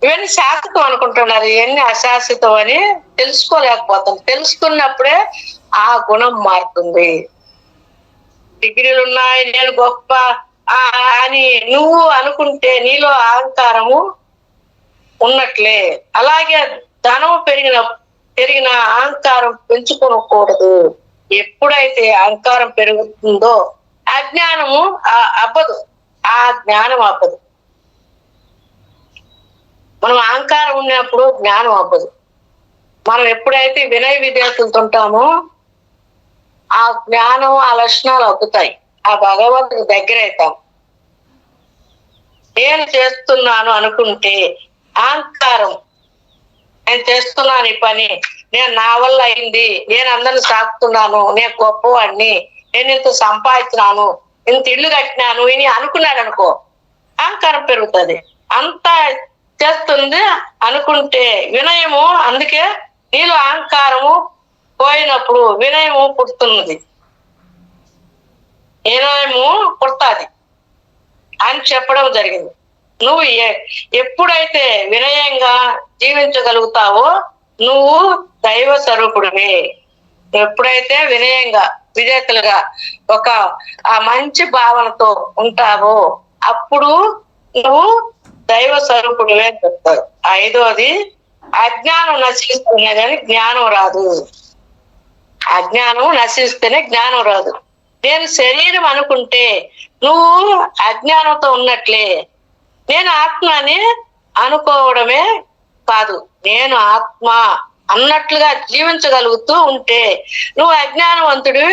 ఇవన్నీ శాశ్వతం అనుకుంటున్నారు. ఇవన్నీ అశాశ్వతం అని తెలుసుకోలేకపోతాం. తెలుసుకున్నప్పుడే ఆ గుణం మారుతుంది. డిగ్రీలు ఉన్నాయి, నేను గొప్ప అని నువ్వు అనుకుంటే నీలో అహంకారము ఉన్నట్లే. అలాగే ధనం పెరిగిన అహంకారం పెంచుకోకూడదు. ఎప్పుడైతే అహంకారం పెరుగుతుందో అజ్ఞానము అవ్వదు. ఆ జ్ఞానం అవ్వదు. మనం అహంకారం ఉన్నప్పుడు జ్ఞానం అవ్వదు. మనం ఎప్పుడైతే వినయ విధేయతలతో ఉంటామో ఆ జ్ఞానం, ఆ లక్షణాలు అబ్బుతాయి. ఆ భగవంతుడికి దగ్గర అవుతాం. నేను చేస్తున్నాను అనుకుంటే అహంకారం, నేను చేస్తున్నాను ఈ పని, నేను నా వల్ల అయింది, నేను అందరిని సాకుతున్నాను, నేను గొప్పవాడిని, నేను ఇంత సంపాదించినాను, ఇంత ఇల్లు కట్టినాను అని అనుకున్నాడు అనుకో, అహంకారం పెరుగుతుంది. అంతా చేస్తుంది అనుకుంటే వినయము, అందుకే నీలో అహంకారము పోయినప్పుడు వినయము పుడుతున్నది. వినయము పుడుతుంది అని చెప్పడం జరిగింది. నువ్వు ఎప్పుడైతే వినయంగా జీవించగలుగుతావో నువ్వు దైవ స్వరూపుడివే. ఎప్పుడైతే వినయంగా విజేతలుగా ఒక ఆ మంచి భావనతో ఉంటావో అప్పుడు నువ్వు దైవ స్వరూపుడివే అని చెప్తారు. 5వది అజ్ఞానం నశిస్తేనే కానీ జ్ఞానం రాదు. అజ్ఞానం నశిస్తేనే జ్ఞానం రాదు. నేను శరీరం అనుకుంటే నువ్వు అజ్ఞానంతో ఉన్నట్లే. నేను ఆత్మ అని అనుకోవడమే కాదు, నేను ఆత్మ అన్నట్లుగా జీవించగలుగుతూ ఉంటే నువ్వు అజ్ఞానవంతుడు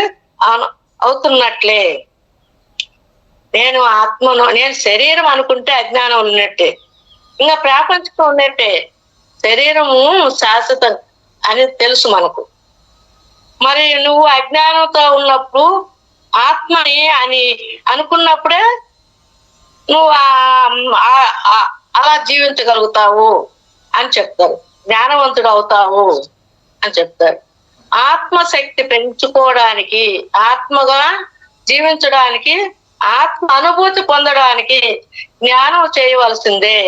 అవుతున్నట్లే. నేను ఆత్మను, నేను శరీరం అనుకుంటే అజ్ఞానం ఉన్నట్టే, ఇంకా ప్రాపంచికం ఉన్నట్టే. శరీరము శాశ్వతం అని తెలుసు మనకు. మరి నువ్వు అజ్ఞానంతో ఉన్నప్పుడు ఆత్మని అని అనుకున్నప్పుడే నువ్వు అలా జీవించగలుగుతావు అని చెప్తారు. జ్ఞానవంతుడు అవుతావు అని చెప్తారు. ఆత్మశక్తి పెంచుకోవడానికి, ఆత్మగా జీవించడానికి, ఆత్మ అనుభూతి పొందడానికి జ్ఞానం చేయవలసిందే.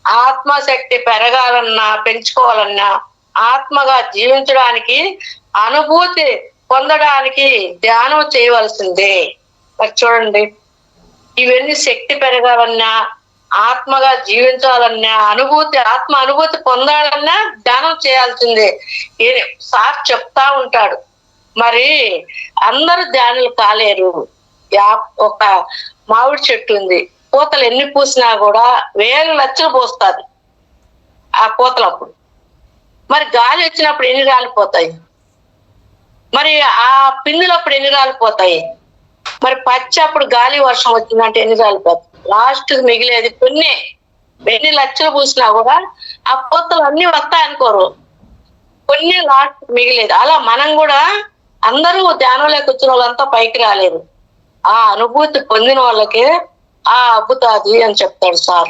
ఆత్మశక్తి పెరగాలన్నా, పెంచుకోవాలన్నా, ఆత్మగా జీవించడానికి, అనుభూతి పొందడానికి ధ్యానం చేయవలసిందే. మరి చూడండి, ఇవన్నీ శక్తి పెరగాలన్నా, ఆత్మగా జీవించాలన్నా, ఆత్మ అనుభూతి పొందాలన్నా ధ్యానం చేయాల్సిందే. సార్ చెప్తా ఉంటాడు. మరి అందరూ ధ్యానులు కాలేరు. ఒక మామిడి చెట్టు ఉంది, పూతలు ఎన్ని పూసినా కూడా 1000 లక్షలు పోస్తుంది ఆ పూతలు. అప్పుడు మరి గాలి వచ్చినప్పుడు ఎన్ని రాలిపోతాయి, మరి ఆ పిందులప్పుడు ఎన్ని రాలిపోతాయి, మరి పచ్చి అప్పుడు గాలి వర్షం వచ్చిందంటే ఎన్ని రాలిపోతాయి. లాస్ట్ మిగిలేది కొన్ని. 1000 లక్షలు పూసినా కూడా ఆ పూతలు అన్ని వస్తాయి అనుకోరు, కొన్ని లాస్ట్ మిగిలేదు. అలా మనం కూడా అందరూ ధ్యానంలోకి వచ్చిన వాళ్ళంతా పైకి రాలేరు. ఆ అనుభూతి పొందిన వాళ్ళకే ఆ అబ్బుతాది అని చెప్తాడు సార్.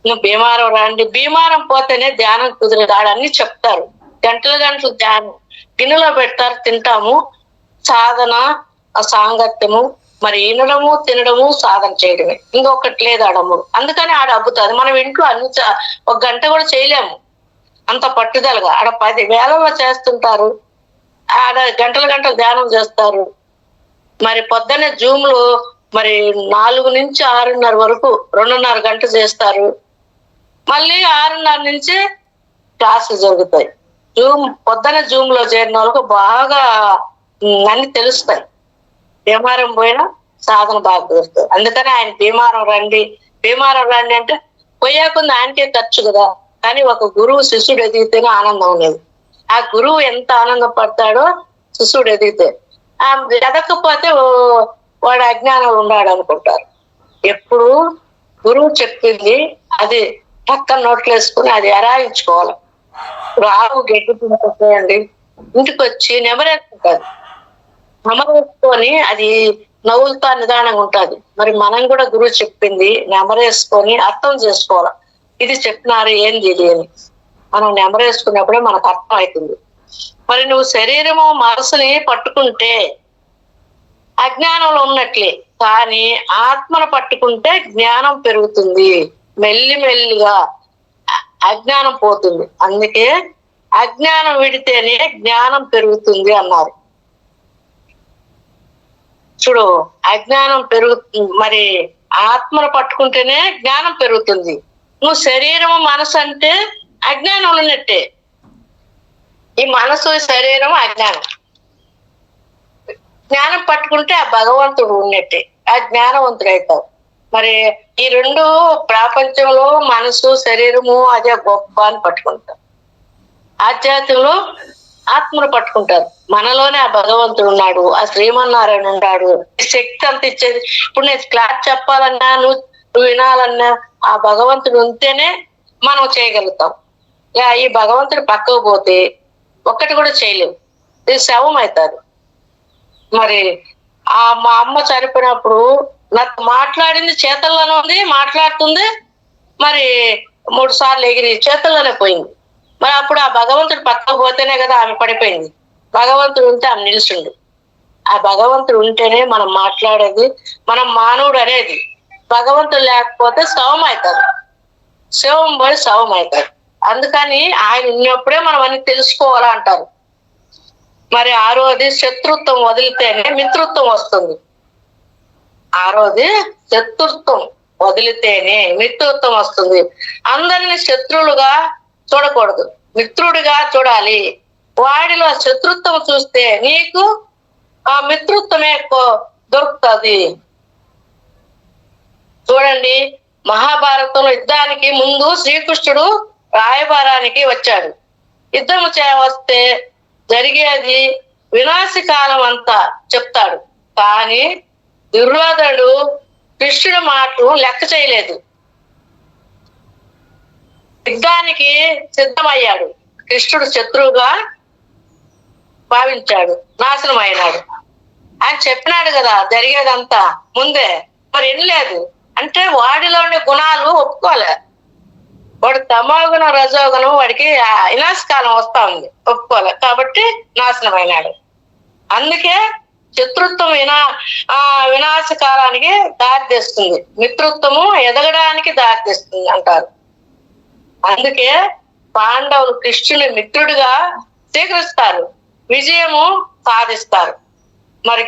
నువ్వు భీమారం రండి, భీమారం పోతేనే ధ్యానం కుదిరేదాడు అని చెప్తారు. గంటలు ధ్యానం గిన్నెలో పెడతారు, తింటాము. సాధన ఆ సాంగత్యము, మరి వినడము తినడము సాధన చేయడమే, ఇంకొకటి లేదు ఆడమ్ముడు. అందుకని ఆడ అబ్బుతుంది. మనం ఇంట్లో అన్ని ఒక గంట కూడా చేయలేము అంత పట్టుదలగా. ఆడ 10 వేలలో చేస్తుంటారు, ఆడ గంటలు గంటలు ధ్యానం చేస్తారు. మరి పొద్దున్నే జూమ్లు మరి 4 నుంచి 6:30 వరకు 2:30 గంట చేస్తారు. మళ్ళీ 6:30 నుంచి క్లాసులు జరుగుతాయి. పొద్దున జూమ్ లో చేరిన వాళ్ళకు బాగా అన్ని తెలుస్తాయి. భీమారం పోయినా సాధన బాగా కుదురుతుంది. అందుకని ఆయన భీమారం రండి అంటే పోయాకుంది ఆయనకే ఖర్చు కదా. కానీ ఒక గురువు శిష్యుడు ఎదిగితేనే ఆనందం ఉండేది. ఆ గురువు ఎంత ఆనందపడతాడో శిష్యుడు ఎదిగితే. ఎదకపోతే వాడు అజ్ఞానంలో ఉన్నాడు అనుకుంటారు. ఎప్పుడు గురువు చెప్పింది అది పక్కన నోట్లు వేసుకుని అది ఎరాయించుకోవాలి. రావు గడ్డి తినకపోయండి, ఇంటికి వచ్చి నెమరేసుకుంటారు. నెమరేసుకొని అది నవ్వులతో నిదానంగా ఉంటుంది. మరి మనం కూడా గురువు చెప్పింది నెమరేసుకొని అర్థం చేసుకోవాలి. ఇది చెప్పినారు ఏంది ఇది అని మనం నెమరేసుకున్నప్పుడే మనకు అర్థం అవుతుంది. మరి నువ్వు శరీరము మనసుని పట్టుకుంటే అజ్ఞానంలో ఉన్నట్లే, కానీ ఆత్మను పట్టుకుంటే జ్ఞానం పెరుగుతుంది. మెల్లిమెల్లిగా అజ్ఞానం పోతుంది. అందుకే అజ్ఞానం విడితేనే జ్ఞానం పెరుగుతుంది అన్నారు. చూడు, అజ్ఞానం పెరుగుతుంది, మరి ఆత్మను పట్టుకుంటేనే జ్ఞానం పెరుగుతుంది. నువ్వు శరీరము మనసు అంటే అజ్ఞానం ఉన్నట్టే. ఈ మనసు శరీరం అజ్ఞానం. జ్ఞానం పట్టుకుంటే ఆ భగవంతుడు ఉన్నట్టే, ఆ జ్ఞానవంతుడు అవుతావు. మరి ఈ రెండు ప్రపంచంలో మనసు శరీరము అదే గొప్ప అని పట్టుకుంటారు. ఆధ్యాత్మంలో ఆత్మను పట్టుకుంటారు. మనలోనే ఆ భగవంతుడు ఉన్నాడు, ఆ శ్రీమన్నారాయణ ఉన్నాడు. శక్తి అంత ఇచ్చేది. ఇప్పుడు నేను క్లాస్ చెప్పాలన్నా నువ్వు వినాలన్నా ఆ భగవంతుడు ఉంటేనే మనం చేయగలుగుతాం. ఈ భగవంతుడు పక్కకు పోతే ఒక్కటి కూడా చేయలేవు, ఇది శవం అవుతారు. మరి మా అమ్మ చనిపోయినప్పుడు నాకు మాట్లాడింది చేతల్లోనే ఉంది, మాట్లాడుతుంది. మరి 3 సార్లు ఎగిరి చేతుల్లోనే పోయింది. మరి అప్పుడు ఆ భగవంతుడు పక్కకు పోతేనే కదా ఆమె పడిపోయింది. భగవంతుడు ఉంటే ఆమె నిలుచుండు. ఆ భగవంతుడు ఉంటేనే మనం మాట్లాడేది, మనం మానవుడు అనేది. భగవంతుడు లేకపోతే శవం అవుతారు, శవం పోయి శవం అవుతారు. అందుకని ఆయన ఉన్నప్పుడే మనం అన్ని తెలుసుకోవాలా అంటారు. మరి 6వది శత్రుత్వం వదిలితేనే మిత్రుత్వం వస్తుంది. 6వది శత్రుత్వం వదిలితేనే మిత్రుత్వం వస్తుంది. అందరిని శత్రువులుగా చూడకూడదు, మిత్రుడిగా చూడాలి. వాడిలో శత్రుత్వం చూస్తే నీకు ఆ మిత్రుత్వమే దొరుకుతుంది. చూడండి, మహాభారతంలో యుద్ధానికి ముందు శ్రీకృష్ణుడు రాయబారానికి వచ్చాడు. యుద్ధం వస్తే జరిగేది వినాశకాలం అంతా చెప్తాడు. కానీ దుర్యోధనుడు కృష్ణుడి మాటలు లెక్క చేయలేదు, యుద్ధానికి సిద్ధమయ్యాడు. కృష్ణుడు శత్రువుగా భావించాడు, నాశనం అయినాడు. ఆయన చెప్పినాడు కదా జరిగేదంతా ముందే. మరి వినలేదు అంటే వాడిలోని గుణాలు ఒప్పుకోలే. వాడు తమోగుణం రజోగుణం వాడికి వినాశకాలం వస్తా ఉంది, ఒప్పుకోలే. కాబట్టి నాశనం అయినాడు. అందుకే శత్రుత్వం వినాశకాలానికి దారితీస్తుంది, మిత్రుత్వము ఎదగడానికి దారితీస్తుంది అంటారు. అందుకే పాండవులు కృష్ణుని మిత్రుడిగా స్వీకరిస్తారు, విజయము సాధిస్తారు. మరి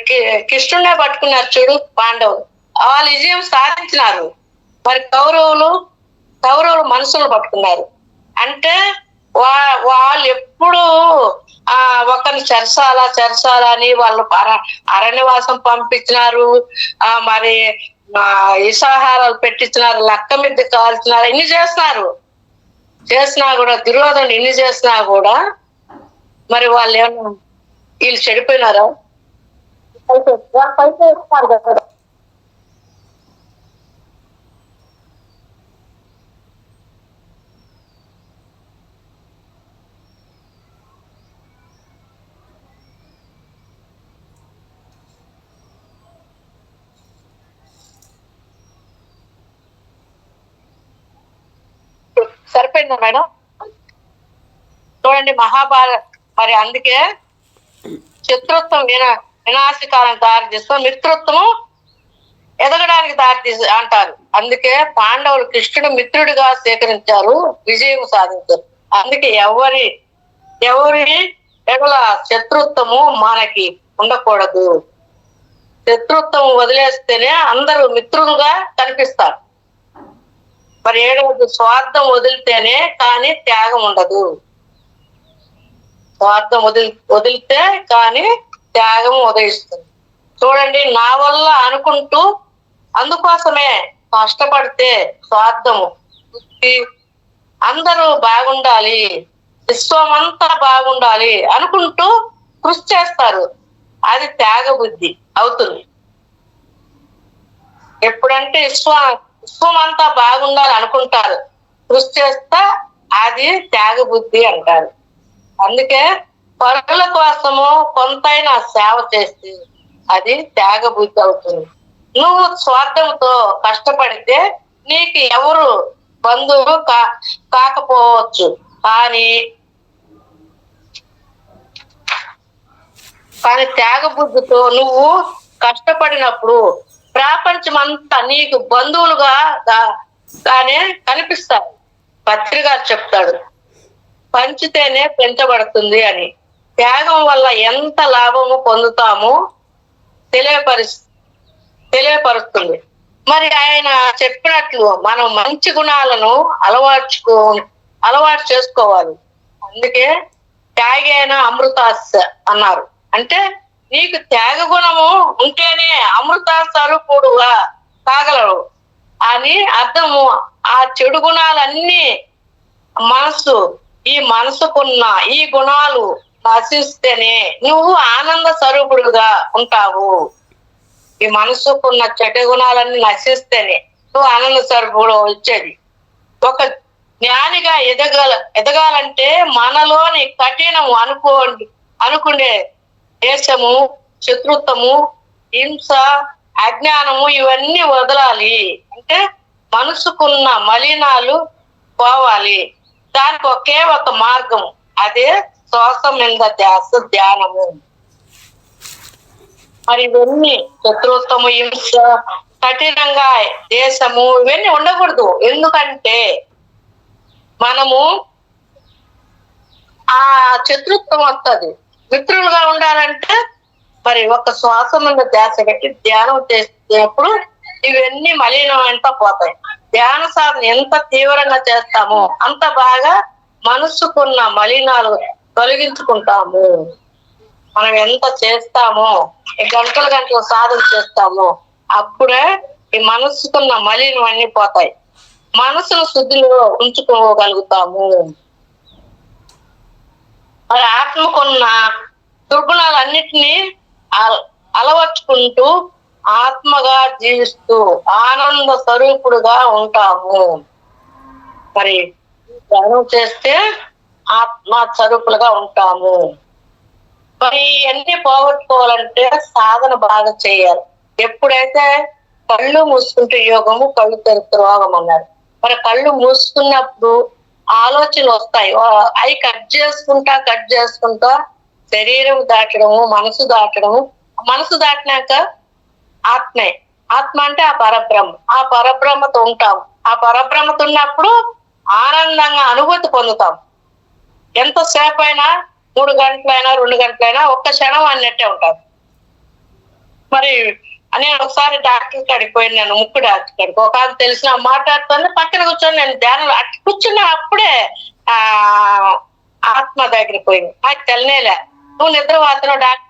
కృష్ణుడే పట్టుకున్నారు చూడు పాండవులు, వాళ్ళు విజయం సాధించినారు. మరి కౌరవులు మనసులు పట్టుకున్నారు. అంటే వాళ్ళు ఎప్పుడు ఒకరిని చెరసాల అని వాళ్ళు అరణ్యవాసం పంపించినారు. మరి విషాహారాలు పెట్టించినారు, లక్క మీద కాల్చినారు, ఇన్ని చేసినా కూడా దుర్యోధనుడు ఇన్ని చేసినా కూడా మరి వాళ్ళు ఏమన్నా వీళ్ళు చెడిపోయినారా? పైసలు ఇస్తారు కదా. సరిపోయిందా మేడం? చూడండి మహాభారత్. మరి అందుకే శత్రుత్వం వినాశకాలను దారితీస్తుంది, మిత్రత్వము ఎదగడానికి దారితీసి అంటారు. అందుకే పాండవులు కృష్ణుడు మిత్రుడిగా స్వీకరించారు, విజయం సాధించారు. అందుకే ఎవరి ఎడల శత్రుత్వము మనకి ఉండకూడదు. శత్రుత్వం వదిలేస్తేనే అందరూ మిత్రులుగా కనిపిస్తారు. మరి ఏడవది, స్వార్థం వదిలితేనే కానీ త్యాగం ఉండదు. స్వార్థం వదిలితే కానీ త్యాగం ఉదయిస్తుంది. చూడండి, నా వల్ల అనుకుంటూ అందుకోసమే కష్టపడితే స్వార్థము అందరూ బాగుండాలి, విశ్వమంతా బాగుండాలి అనుకుంటూ కృషి చేస్తారు. అది త్యాగ బుద్ధి అవుతుంది. ఎప్పుడంటే విశ్వమంతా బాగుండాలి అనుకుంటారు, కృషి చేస్తా అది త్యాగ బుద్ధి అంటారు. అందుకే పరుల కోసము కొంతైనా సేవ చేస్తే అది త్యాగ బుద్ధి అవుతుంది. నువ్వు స్వార్థంతో కష్టపడితే నీకు ఎవరు బంధువు కాకపోవచ్చు, కానీ త్యాగ బుద్ధితో నువ్వు కష్టపడినప్పుడు ప్రపంచమంతా నీకు బంధువులుగా గానే కనిపిస్తారు. పత్రి గారు చెప్తాడు, పంచితేనే పెంచబడుతుంది అని. త్యాగం వల్ల ఎంత లాభము పొందుతామో తెలియపరుస్తుంది. మరి ఆయన చెప్పినట్లు మనం మంచి గుణాలను అలవాటు చేసుకోవాలి. అందుకే త్యాగేన అమృతాస్స అన్నారు. అంటే నీకు త్యాగ గుణము ఉంటేనే అమృత స్వరూపుడుగా కాగలవు అని అర్థము. ఆ చెడు గుణాలన్నీ ఈ మనసుకున్న ఈ గుణాలు నశిస్తేనే నువ్వు ఆనంద స్వరూపుడుగా ఉంటావు. ఈ మనసుకున్న చెడు గుణాలన్నీ నశిస్తేనే నువ్వు ఆనంద స్వరూపుడు వచ్చేది. ఒక జ్ఞానిగా ఎదగాలంటే మనలోని కఠినము అనుకునే దేశము, శత్రుత్వము, హింస, అజ్ఞానము ఇవన్నీ వదలాలి. అంటే మనసుకున్న మలినాలు పోవాలి. దానికి ఒకే ఒక మార్గం, అదే శ్వాస మీద ధ్యానము. మరి ఇవన్నీ శత్రుత్వము, హింస, కఠినంగా దేశము ఇవన్నీ ఉండకూడదు. ఎందుకంటే మనము ఆ శత్రుత్వం వస్తుంది. మిత్రులుగా ఉండాలంటే మరి ఒక శ్వాస మీద ధ్యాస పెట్టి ధ్యానం చేసేటప్పుడు ఇవన్నీ మలినం అంతా పోతాయి. ధ్యాన సాధన ఎంత తీవ్రంగా చేస్తామో అంత బాగా మనసుకున్న మలినాలు తొలగించుకుంటాము. మనం ఎంత చేస్తామో, గంటలు సాధన చేస్తామో అప్పుడే ఈ మనసుకున్న మలినం అన్ని పోతాయి. మనసును శుద్ధిలో ఉంచుకోగలుగుతాము. మరి ఆత్మకున్న దుర్గుణాలన్నిటినీ అలవర్చుకుంటూ ఆత్మగా జీవిస్తూ ఆనంద స్వరూపుడుగా ఉంటాము. మరి ధ్యానం చేస్తే ఆత్మ స్వరూపులుగా ఉంటాము. మరి ఇవన్నీ పోగొట్టుకోవాలంటే సాధన బాగా చేయాలి. ఎప్పుడైతే కళ్ళు మూసుకుంటే యోగము, కళ్ళు తెరిస్తే రోగం అన్నారు. మరి కళ్ళు మూసుకున్నప్పుడు ఆలోచనలు వస్తాయి. అవి కట్ చేసుకుంటా శరీరం దాటడము, మనసు దాటినాక ఆత్మ అంటే ఆ పరబ్రహ్మతో ఉంటాం. ఆ పరబ్రహ్మతో ఉన్నప్పుడు ఆనందంగా అనుభూతి పొందుతాం. ఎంతసేపు అయినా 3 గంటలైనా 2 గంటలైనా ఒక్క క్షణం అన్నట్టే ఉంటారు. మరి నేను ఒకసారి డాక్టర్ కాడికి పోయినాను, ముక్కు డాక్టర్ కాడికి. ఒక తెలిసిన మాట్లాడుతాను, పక్కన కూర్చొని నేను ధ్యానం అట్లా కూర్చున్నా. అప్పుడే ఆత్మ దగ్గరికి పోయింది. నాకు తెలియలే, నువ్వు నిద్రపోతున్నావు డాక్టర్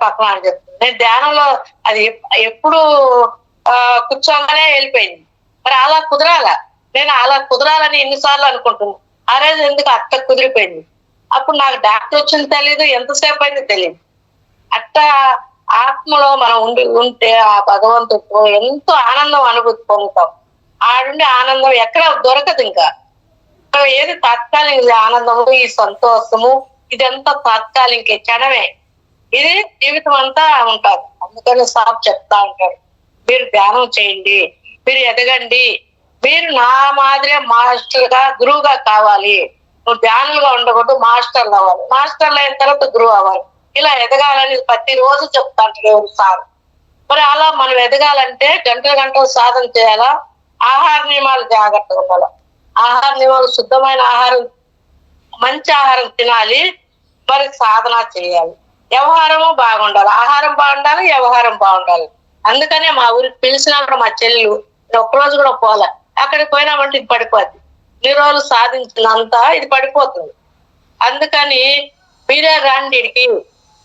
పక్కన అని చెప్తుంది. నేను ధ్యానంలో అది ఎప్పుడు కూర్చోగానే వెళ్ళిపోయింది. మరి అలా కుదరాల, నేను అలా కుదరాలని ఎన్నిసార్లు అనుకుంటున్నాను. ఆ రోజు ఎందుకు అట్ట కుదిరిపోయింది. అప్పుడు నాకు డాక్టర్ వచ్చింది తెలియదు, ఎంతసేపు అయింది తెలియదు. అట్ట ఆత్మలో మనం ఉంటే ఆ భగవంతుడితో ఎంతో ఆనందం అనుభూతి పొందుతాం. ఆడుండి ఆనందం ఎక్కడ దొరకదు. ఇంకా ఏది తాత్కాలిక ఆనందము, ఈ సంతోషము ఇదంతా తాత్కాలిక క్షణమే. ఇది జీవితం అంతా ఉంటారు. అందుకని సాబ్ చెప్తా ఉంటారు, మీరు ధ్యానం చేయండి, మీరు ఎదగండి, మీరు నా మాదిరే మాస్టర్ గా గురువుగా కావాలి. నువ్వు ధ్యానులుగా ఉండకూడదు, మాస్టర్లు అవ్వాలి. మాస్టర్లు అయిన తర్వాత గురువు అవ్వాలి. ఇలా ఎదగాలని ప్రతిరోజు చెప్తాంటారు ఎవరు సార్. మరి అలా మనం ఎదగాలంటే గంటలు సాధన చేయాలా, ఆహార నియమాలు జాగ్రత్తగా ఉండాలి. ఆహార నియమాలు శుద్ధమైన ఆహారం, మంచి ఆహారం తినాలి, మరి సాధన చేయాలి. వ్యవహారము బాగుండాలి, ఆహారం బాగుండాలి, వ్యవహారం బాగుండాలి. అందుకనే మా ఊరికి పిలిచినప్పుడు మా చెల్లెలు ఒక్కరోజు కూడా పోలే. అక్కడికి పోయినామంటే ఇది పడిపోద్ది, ఈ రోజులు సాధించినంత ఇది పడిపోతుంది. అందుకని మీరే రండి ఇడికి,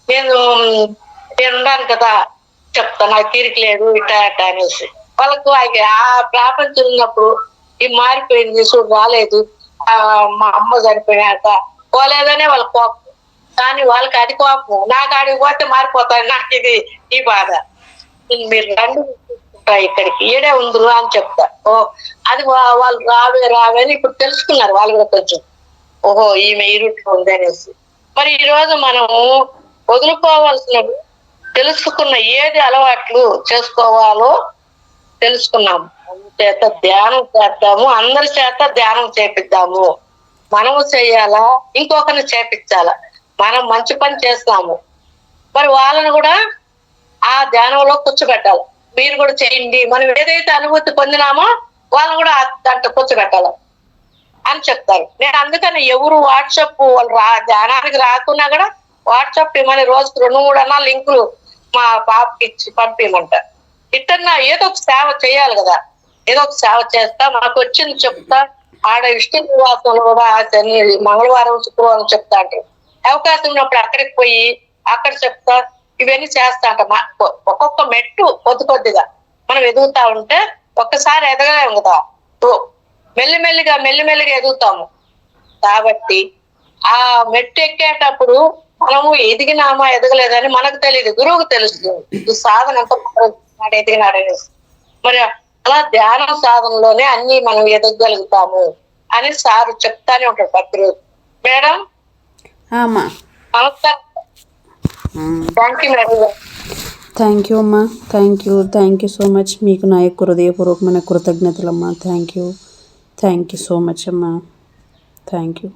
నేను ఉన్నాను కదా చెప్తాను, నాకు తీరిక లేదు ఇట్లా అట్లా అనేసి. వాళ్ళకు ఆ ప్రాపంచం ఉన్నప్పుడు ఈ మారిపోయింది చూడు రాలేదు, మా అమ్మ చనిపోయినాక పోలేదనే వాళ్ళ కోపం. కానీ వాళ్ళకి అది కోపం, నాకు ఆడికి పోతే మారిపోతాను, నాకు ఇది ఈ బాధ. మీరు రండి ఇక్కడికి, ఈడే ఉందరు అని చెప్తా. ఓ అది వాళ్ళు రావే అని ఇప్పుడు తెలుసుకున్నారు వాళ్ళు కూడా కొంచెం, ఓహో ఈమె ఈ రూట్లో ఉంది అనేసి. మరి ఈ రోజు మనము వదులుకోవాల్సిన, తెలుసుకున్న ఏది అలవాట్లు చేసుకోవాలో తెలుసుకున్నాము. చేత ధ్యానం చేద్దాము, అందరి చేత ధ్యానం చేపిద్దాము. మనము చెయ్యాలా, ఇంకొకరిని చేపించాలా. మనం మంచి పని చేస్తాము, మరి వాళ్ళని కూడా ఆ ధ్యానంలో కూర్చోబెట్టాలి. మీరు కూడా చేయండి, మనం ఏదైతే అనుభూతి పొందినామో వాళ్ళని కూడా దాంట్లో కూర్చోబెట్టాలి అని చెప్తారు. నేను అందుకని ఎవరు వాట్సాప్ వాళ్ళు ధ్యానానికి రాకున్నా కూడా వాట్సాప్ ఇమ్మని రోజుకు 2-3 అన్నా లింకులు మా పాపకి ఇచ్చి పంపించమంటారు. ఇట్టన్నా ఏదో ఒక సేవ చేయాలి కదా, ఏదో ఒక సేవ చేస్తా, మనకు వచ్చింది చెప్తా. ఆడ ఇష్ట నివాసంలో కూడా మంగళవారం శుక్రవారం చెప్తా అంటారు. అవకాశం ఉన్నప్పుడు అక్కడికి పోయి అక్కడ చెప్తా, ఇవన్నీ చేస్తా అంట. ఒక్కొక్క మెట్టు కొద్దిగా మనం ఎదుగుతా ఉంటే ఒక్కసారి ఎదగలేము కదా, మెల్లిమెల్లిగా ఎదుగుతాము. కాబట్టి ఆ మెట్టు ఎక్కేటప్పుడు మనము ఎదిగినామా ఎదగలేదని మనకు తెలియదు, గురువుకు తెలుస్తుంది ఈ సాధన ఎంత ఎదిగినాడనేసి. మరి అలా ధ్యాన సాధనలోనే అన్ని మనం ఎదగలుగుతాము అని సారు చెప్తానే ఉంటాడు ప్రతిరోజు. మేడం నమస్కారం. Thank you madam. Thank you అమ్మా, థ్యాంక్ యూ సో మచ్. మీకు నా యొక్క హృదయపూర్వకమైన కృతజ్ఞతలు అమ్మా. థ్యాంక్ యూ సో మచ్ అమ్మా. Thank you.